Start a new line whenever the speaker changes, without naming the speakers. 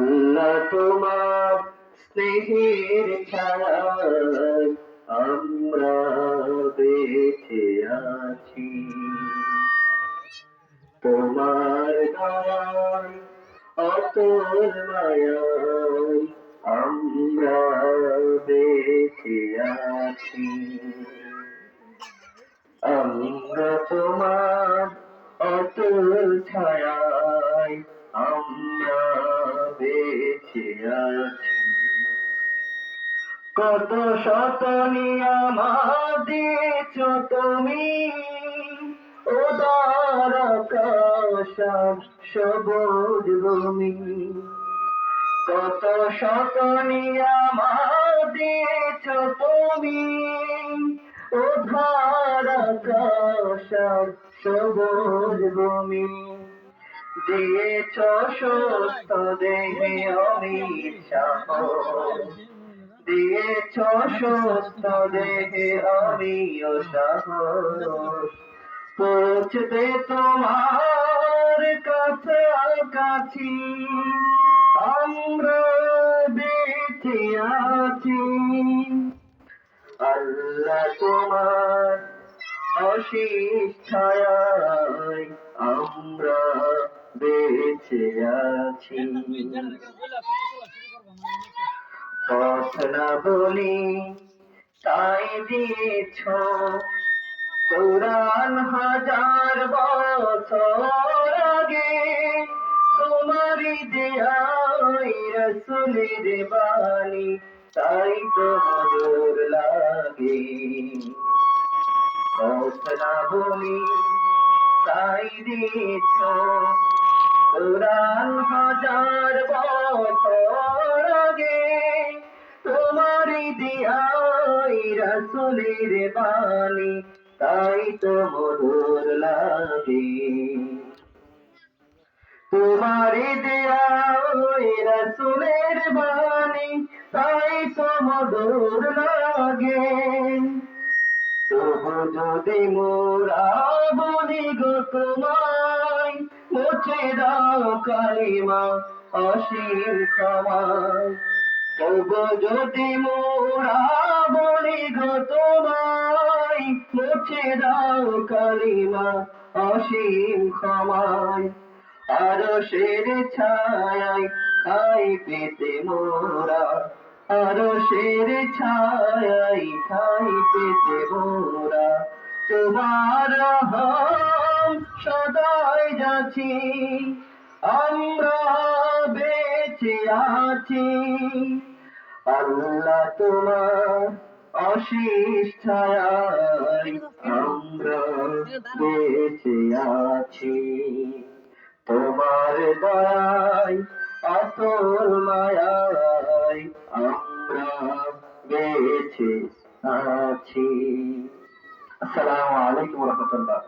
আল্লাহ তোমার স্নেহের ছায়ায় আমরা বেঁচে আছি, তোমার দয়ায় অতল মায়ায় আমরা বেঁচে আছি। আমরা তোমার অতল ছায়ায় আমরা বেঁচে আছি। কত শত নিয়ামত দিয়েছ তুমি, উদার আকাশ সবুজ ভূমি। কত শত নিয়ামত দিয়েছ তুমি, উদার আকাশ সবুজ ভূমি। দিয়েছ সুস্থ দেহে অমিত সাহস, দিয়েছ সুস্থ দেহে অমিয় সাহস। পৌঁছতে তোমার কাছাকাছি আমরা বেঁচে আছি। আল্লাহ তোমার অশেষ ছায়ায় আমরা বেঁচে আছি। কথা না বলি তাই দিয়েছ কোরআন হাজার বছর আগে, তোমারই দেয়াই রাসূলের বাণী তাই তো মধুর লাগে। কথা না বলি তাই দিয়েছ কোরআন হাজার বছর আগে, তোমারই দিয়াই রাসূলের বাণী তাই তো মধুর লাগে। তোমারই দিয়াই রাসূলের বাণী তাই তো মধুর লাগে। তবু যদি মোরা বলি গো তোমায়, মুছে দাও কালিমা অসীম ক্ষমায়। তবু যদি মোরা বলি গো তোমায়, মুছে দাও কালিমা অসীম ক্ষমায়। আরশের ছায়ায় ঠাঁই পেতে মোরা, আরশের ছায়ায় ঠাঁই পেতে মোরা তোমার রহম সদাই যাচ্ছি আমরা বেঁচে আছি। আল্লাহ তোমার অশেষ ছায়ায় আমরা বেঁচে আছি। তোমার দয়ায় অতল মায়ায় আমরা বেঁচে আছি। আসসালামু আলাইকুম ওয়া রাহমাতুল্লাহ।